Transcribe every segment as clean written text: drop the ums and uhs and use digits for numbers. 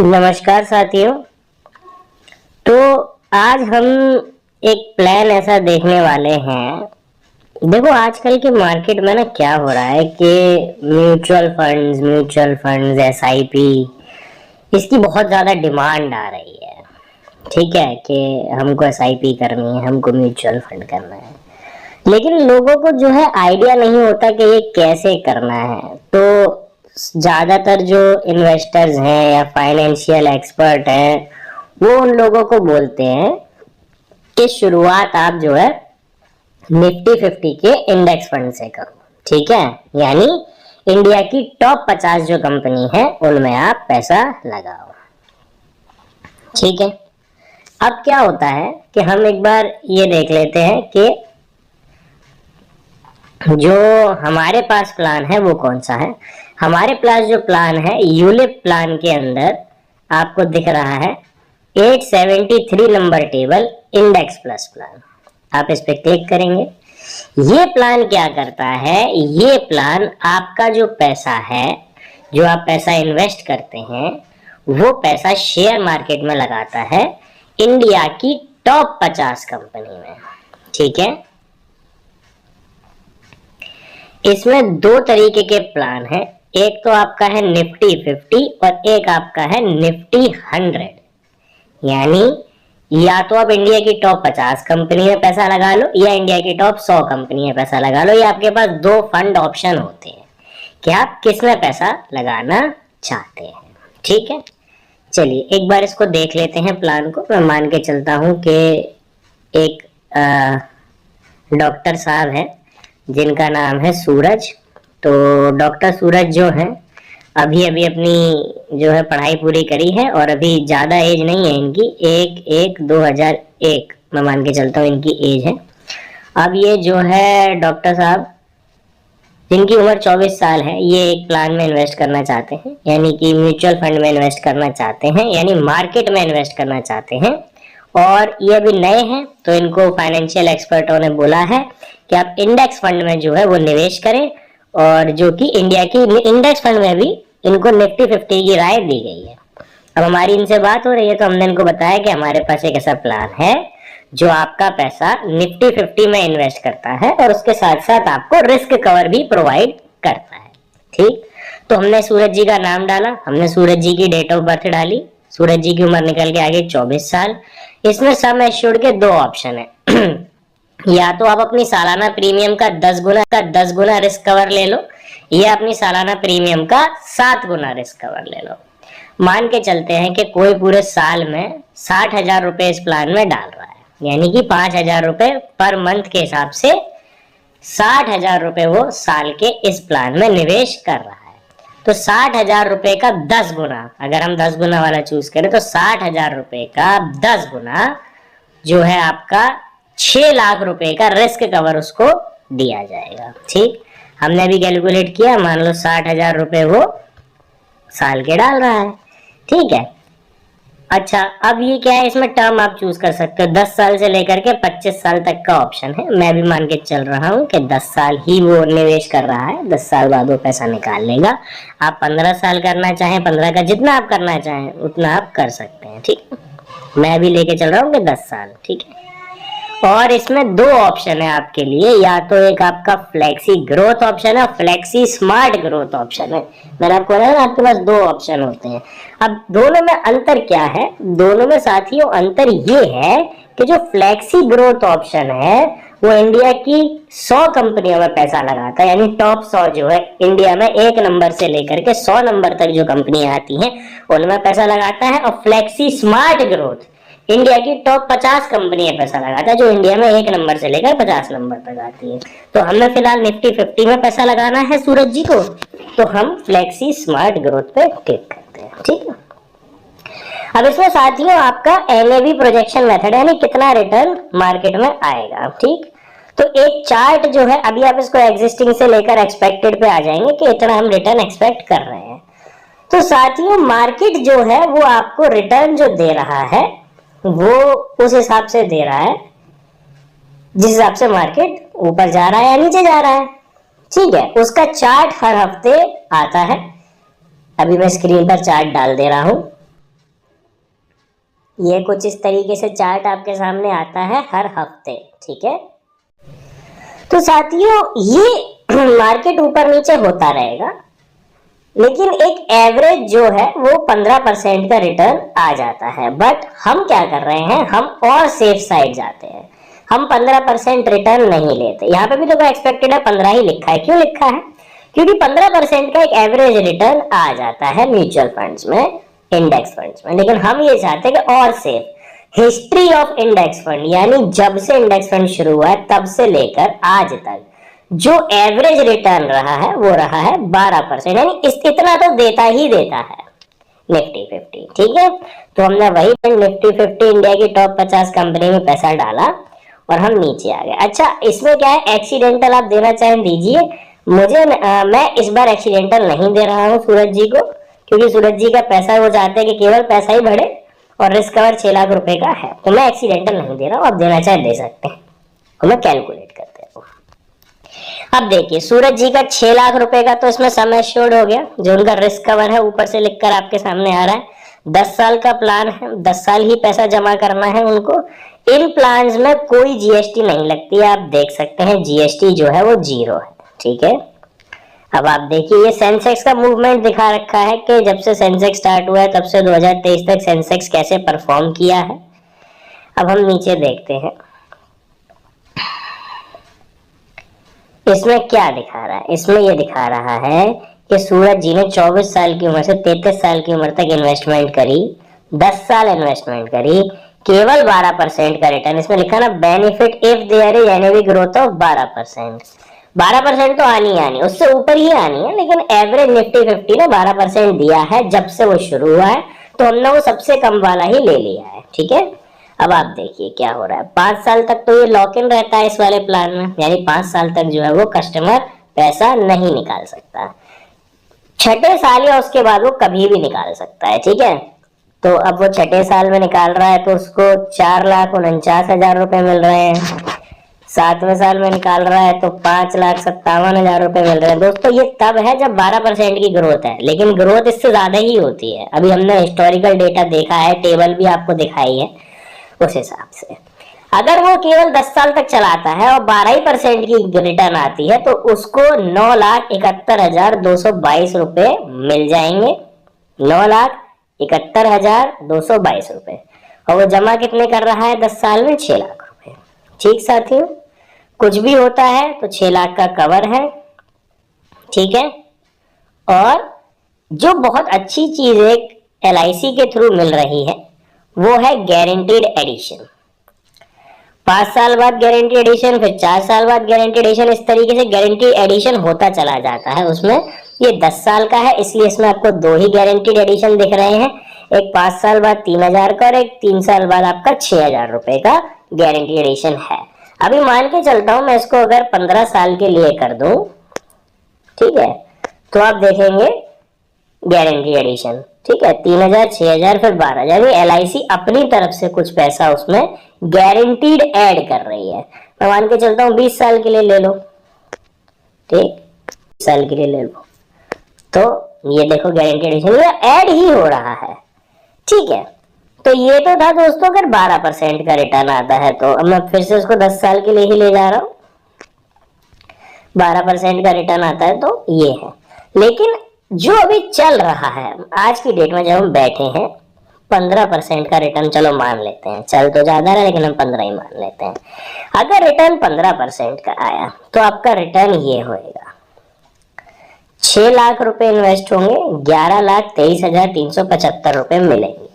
नमस्कार साथियों। तो आज हम एक प्लान ऐसा देखने वाले हैं। देखो आजकल के मार्केट में ना क्या हो रहा है कि म्यूचुअल फंड्स एसआईपी इसकी बहुत ज़्यादा डिमांड आ रही है। ठीक है कि हमको एसआईपी करनी है, हमको म्यूचुअल फंड करना है, लेकिन लोगों को जो है आइडिया नहीं होता कि ये कैसे करना है। तो ज्यादातर जो इन्वेस्टर्स हैं या फाइनेंशियल एक्सपर्ट हैं वो उन लोगों को बोलते हैं कि शुरुआत आप जो है निफ्टी 50 के इंडेक्स फंड से करो। ठीक है, यानी इंडिया की टॉप 50 जो कंपनी है उनमें आप पैसा लगाओ। ठीक है, अब क्या होता है कि हम एक बार ये देख लेते हैं कि जो हमारे पास प्लान है वो कौन सा है। हमारे पास जो प्लान है यूलिप प्लान के अंदर आपको दिख रहा है 873 number table index plus plan. आप इस पे क्लिक करेंगे। ये प्लान क्या करता है, ये प्लान आपका जो पैसा है, जो आप पैसा इन्वेस्ट करते हैं, वो पैसा शेयर मार्केट में लगाता है इंडिया की टॉप 50 कंपनी में। ठीक है, इसमें दो तरीके के प्लान है। एक तो आपका है निफ्टी 50 और एक आपका है निफ्टी 100। यानी या तो आप इंडिया की टॉप 50 कंपनी में पैसा लगा लो या इंडिया की टॉप 100 कंपनी में पैसा लगा लो। ये आपके पास दो फंड ऑप्शन होते हैं कि आप किस में पैसा लगाना चाहते हैं। ठीक है, चलिए एक बार इसको देख लेते हैं प्लान को। मैं मान के चलता हूं कि एक डॉक्टर साहब है जिनका नाम है सूरज। तो डॉक्टर सूरज जो है अभी अभी अपनी जो है पढ़ाई पूरी करी है और अभी ज़्यादा एज नहीं है इनकी। 1/1/2001 मैं मान के चलता हूँ इनकी एज है। अब ये जो है डॉक्टर साहब जिनकी उम्र 24 साल है, ये एक प्लान में इन्वेस्ट करना चाहते हैं, यानी कि म्यूचुअल फंड में इन्वेस्ट करना चाहते हैं, यानी मार्केट में इन्वेस्ट करना चाहते हैं। और ये अभी नए हैं तो इनको फाइनेंशियल एक्सपर्टों ने बोला है कि आप इंडेक्स फंड में जो है वो निवेश करें, और जो कि इंडिया की इंडेक्स फंड में भी इनको निफ्टी 50 की राय दी गई है। अब हमारी इनसे बात हो रही है तो हमने इनको बताया कि हमारे पास एक ऐसा प्लान है जो आपका पैसा निफ्टी 50 में इन्वेस्ट करता है और उसके साथ साथ आपको रिस्क कवर भी प्रोवाइड करता है। ठीक, तो हमने सूरज जी का नाम डाला, हमने सूरज जी की डेट ऑफ बर्थ डाली, सूरज जी की उम्र निकल के आ गई 24 साल। इसमें सम एश्योर्ड के दो ऑप्शन है या तो आप अपनी सालाना प्रीमियम का 10 गुना रिस्क कवर ले लो, या अपनी सालाना प्रीमियम का 7 गुना रिस्क कवर ले लो। मान के चलते हैं कि कोई पूरे साल में 60,000 रुपए इस प्लान में डाल रहा है, यानी कि 5,000 रुपए पर मंथ के हिसाब से 60,000 रुपए वो साल के इस प्लान में निवेश कर रहा है। तो 60,000 रुपए का 10 गुना, अगर हम 10 गुना वाला चूज करें तो 60,000 रुपए का 10 गुना जो है आपका 6 लाख रुपए का रिस्क कवर उसको दिया जाएगा। ठीक, हमने अभी कैलकुलेट किया, मान लो 60,000 रुपए वो साल के डाल रहा है। ठीक है, अच्छा अब ये क्या है, इसमें टर्म आप चूज कर सकते हो, 10 साल से लेकर के 25 साल तक का ऑप्शन है। मैं भी मान के चल रहा हूँ कि 10 साल ही वो निवेश कर रहा है, 10 साल बाद वो पैसा निकाल लेगा। आप 15 साल करना चाहें, 15 का जितना आप करना चाहें उतना आप कर सकते हैं। ठीक, मैं भी लेके चल रहा हूँ कि 10 साल। ठीक है, और इसमें दो ऑप्शन है आपके लिए, या तो एक आपका फ्लेक्सी ग्रोथ ऑप्शन है, फ्लेक्सी स्मार्ट ग्रोथ ऑप्शन है। मैंने आपको बताया ना आपके पास दो ऑप्शन होते हैं। अब दोनों में अंतर क्या है, दोनों में साथियों अंतर ये है कि जो फ्लेक्सी ग्रोथ ऑप्शन है वो इंडिया की 100 कंपनियों में पैसा लगाता है, यानी टॉप 100 जो है इंडिया में 1 नंबर से लेकर के 100 नंबर तक जो कंपनियां आती हैं उनमें पैसा लगाता है। और फ्लेक्सी स्मार्ट ग्रोथ इंडिया की टॉप 50 कंपनी पैसा लगाता है, जो इंडिया में 1 नंबर से लेकर 50 नंबर तक आती है। तो हमें फिलहाल निफ्टी 50 में पैसा लगाना है सूरज जी को, तो हम फ्लेक्सी स्मार्ट ग्रोथ पे क्लिक करते हैं। ठीक है, अब इसमें साथियों आपका एनएवी प्रोजेक्शन मेथड है, यानी कितना रिटर्न मार्केट में आएगा। ठीक, तो एक चार्ट जो है, अभी आप इसको एग्जिस्टिंग से लेकर एक्सपेक्टेड पे आ जाएंगे कि इतना हम रिटर्न एक्सपेक्ट कर रहे हैं। तो साथियों मार्केट जो है वो आपको रिटर्न जो दे रहा है वो उस हिसाब से दे रहा है जिस हिसाब से मार्केट ऊपर जा रहा है या नीचे जा रहा है। ठीक है, उसका चार्ट हर हफ्ते आता है। अभी मैं स्क्रीन पर चार्ट डाल दे रहा हूं। ये कुछ इस तरीके से चार्ट आपके सामने आता है हर हफ्ते, ठीक है। तो साथियों ये मार्केट ऊपर नीचे होता रहेगा, लेकिन एक एवरेज जो है वो 15% का रिटर्न आ जाता है। बट हम क्या कर रहे हैं, हम और सेफ साइड जाते हैं, हम 15% रिटर्न नहीं लेते। यहाँ पे भी तो एक्सपेक्टेड है 15 ही लिखा है, क्यों लिखा है, क्योंकि 15% का एक एवरेज रिटर्न आ जाता है म्यूचुअल फंड्स में, इंडेक्स फंड्स में। लेकिन हम ये चाहते हैं कि और safe, history of index fund यानी जब से इंडेक्स फंड शुरू हुआ है तब से लेकर आज तक जो एवरेज रिटर्न रहा है वो रहा है 12%, यानी इतना तो देता ही देता है निफ्टी 50, ठीक है। तो हमने वही निफ्टी 50 इंडिया की टॉप 50 कंपनी में पैसा डाला और हम नीचे आ गए। अच्छा, इसमें क्या है, एक्सीडेंटल आप देना चाहें दीजिए, मुझे मैं इस बार एक्सीडेंटल नहीं दे रहा हूँ सूरज जी को, क्योंकि सूरज जी का पैसा वो चाहते हैं कि केवल पैसा ही बढ़े और रिस्क कवर 6 लाख रुपए का है, तो मैं एक्सीडेंटल नहीं दे रहा हूँ, आप देना चाहे दे सकते हैं, तो मैं कैलकुलेट करते हैं। अब देखिए सूरज जी का 6 लाख रुपए का तो इसमें सम एश्योर्ड हो गया, जो उनका रिस्क कवर है ऊपर से लिखकर आपके सामने आ रहा है। 10 साल का प्लान है, 10 साल ही पैसा जमा करना है उनको। इन प्लान्स में कोई जीएसटी नहीं लगती है, आप देख सकते हैं जीएसटी जो है वो 0 है, ठीक है। अब आप देखिए ये सेंसेक्स का मूवमेंट दिखा रखा है कि जब से सेंसेक्स स्टार्ट हुआ है तब से 2023 तक सेंसेक्स कैसे परफॉर्म किया है। अब हम नीचे देखते हैं इसमें क्या दिखा रहा है। इसमें ये दिखा रहा है कि सूरज जी ने 24 साल की उम्र से 33 साल की उम्र तक इन्वेस्टमेंट करी, 10 साल इन्वेस्टमेंट करी, केवल 12% का रिटर्न। इसमें लिखा ना benefit if there is annual growth of 12%। 12% तो आनी आनी, उससे ऊपर ही आनी है, लेकिन एवरेज निफ्टी 50 ने 12% दिया है जब से वो शुरू हुआ है, तो हमने वो सबसे कम वाला ही ले लिया है, ठीक है। अब आप देखिए क्या हो रहा है, 5 साल तक तो ये लॉक इन रहता है इस वाले प्लान में, यानी 5 साल तक जो है वो कस्टमर पैसा नहीं निकाल सकता। 6ठे साल या उसके बाद वो कभी भी निकाल सकता है, ठीक है। तो अब वो 6ठे साल में निकाल रहा है तो उसको 4,49,000 रुपए मिल रहे हैं। 7वें साल में निकाल रहा है तो 5,57,000 रुपए मिल रहे हैं। दोस्तों ये तब है जब 12% की ग्रोथ है, लेकिन ग्रोथ इससे ज्यादा ही होती है। अभी हमने हिस्टोरिकल डेटा देखा है, टेबल भी आपको दिखाई है, उस हिसाब से अगर वो केवल 10 साल तक चलाता है और 12% की रिटर्न आती है तो उसको 9,71,222 रुपए मिल जाएंगे। 9,71,222 रुपए, और वो जमा कितने कर रहा है 10 साल में, 6 लाख रुपए। ठीक साथियों, कुछ भी होता है तो 6 लाख का कवर है, ठीक है। और जो बहुत अच्छी चीज एक LIC के थ्रू मिल रही है वो है गारंटीड एडिशन। 5 साल बाद गारंटी एडिशन, फिर 4 साल बाद गारंटी एडिशन, इस तरीके से गारंटी एडिशन होता चला जाता है। उसमें ये 10 साल का है, इसलिए इसमें आपको 2 ही गारंटीड एडिशन दिख रहे हैं, एक 5 साल बाद 3,000 का और एक 3 साल बाद आपका 6,000 रुपए का गारंटी एडिशन है। अभी मान के चलता हूं मैं इसको अगर 15 साल के लिए कर दूं, ठीक है, तो आप देखेंगे गारंटी एडिशन, ठीक है, 3,000, 6,000, फिर 12,000। LIC अपनी तरफ से कुछ पैसा उसमें गारंटीड ऐड कर रही है। मैं मान के चलता हूँ 20 साल के लिए ले लो, ठीक, 20 साल के लिए ले लो, तो ये देखो गारंटी एडिशन ये ऐड ही हो रहा है, ठीक है। तो ये तो था दोस्तों अगर 12% का रिटर्न आता है, तो अब मैं फिर से उसको 10 साल के लिए ही ले जा रहा हूँ। 12% का रिटर्न आता है तो ये है। लेकिन जो अभी चल रहा है आज की डेट में, जब हम बैठे हैं, 15% का रिटर्न चलो मान लेते हैं, चल तो ज्यादा है लेकिन हम 15 ही मान लेते हैं। अगर रिटर्न 15% का आया तो आपका रिटर्न ये होएगा, 6 लाख रुपए इन्वेस्ट होंगे, 11,23,375 रुपए मिलेंगे।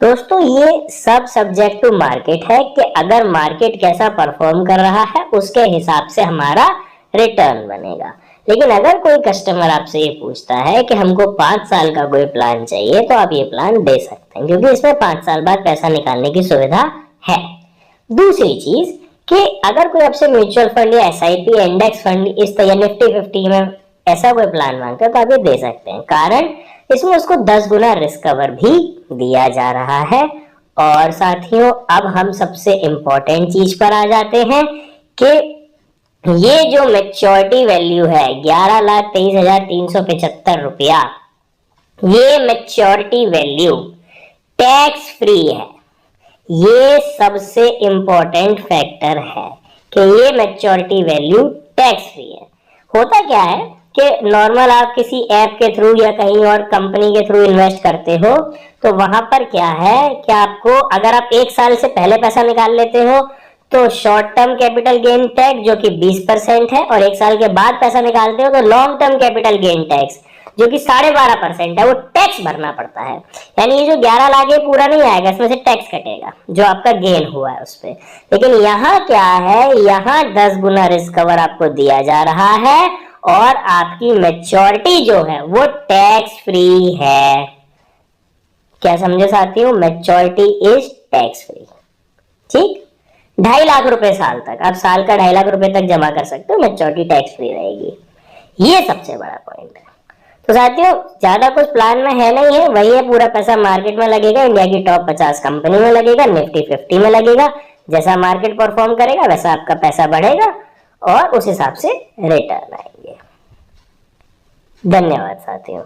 दोस्तों ये सब सब्जेक्ट टू मार्केट है कि अगर मार्केट कैसा परफॉर्म कर रहा है उसके हिसाब से हमारा रिटर्न बनेगा। लेकिन अगर कोई कस्टमर आपसे ये पूछता है कि हमको 5 साल का कोई प्लान चाहिए, तो आप ये प्लान दे सकते हैं, क्योंकि इसमें 5 साल बाद पैसा निकालने की सुविधा है। दूसरी चीज कि अगर कोई आपसे म्यूचुअल फंड या SIP इंडेक्स फंड इस तरह निफ्टी 50 में ऐसा कोई प्लान मांगता है तो आप ये दे सकते हैं, कारण इसमें उसको 10 गुना रिस्क कवर भी दिया जा रहा है। और साथियों अब हम सबसे इंपॉर्टेंट चीज पर आ जाते हैं कि ये जो मैच्योरिटी वैल्यू है 11,23,375 रुपया, ये मैच्योरिटी वैल्यू टैक्स फ्री है। ये सबसे इंपॉर्टेंट फैक्टर है कि ये मैच्योरिटी वैल्यू टैक्स फ्री है। होता क्या है कि नॉर्मल आप किसी ऐप के थ्रू या कहीं और कंपनी के थ्रू इन्वेस्ट करते हो तो वहां पर क्या है कि आपको अगर आप 1 साल से पहले पैसा निकाल लेते हो तो short term capital gain tax जो कि 20% है, और 1 साल के बाद पैसा निकालते हो तो long term capital gain tax जो कि 12.5% है, वो टैक्स भरना पड़ता है। यानी ये जो 11 लाख है पूरा नहीं आएगा, इसमें से टैक्स कटेगा जो आपका गेन हुआ है उस पर। लेकिन यहाँ क्या है, यहाँ 10 गुना रिस्क कवर आपको दिया जा रहा है और आपकी मैच्योरिटी जो है वो टैक्स फ्री है। क्या समझे साथियों, मैच्योरिटी इज टैक्स फ्री। ठीक, 2.5 लाख रुपए साल तक, आप साल का 2.5 लाख रुपए तक जमा कर सकते हो, मैच्योरिटी टैक्स फ्री रहेगी। ये सबसे बड़ा पॉइंट है। तो साथियों ज्यादा कुछ प्लान में है नहीं है, वही है पूरा पैसा मार्केट में लगेगा, इंडिया की टॉप 50 कंपनी में लगेगा, निफ्टी 50 में लगेगा। जैसा मार्केट परफॉर्म करेगा वैसा आपका पैसा बढ़ेगा और उस हिसाब से रिटर्न आएंगे। धन्यवाद साथियों।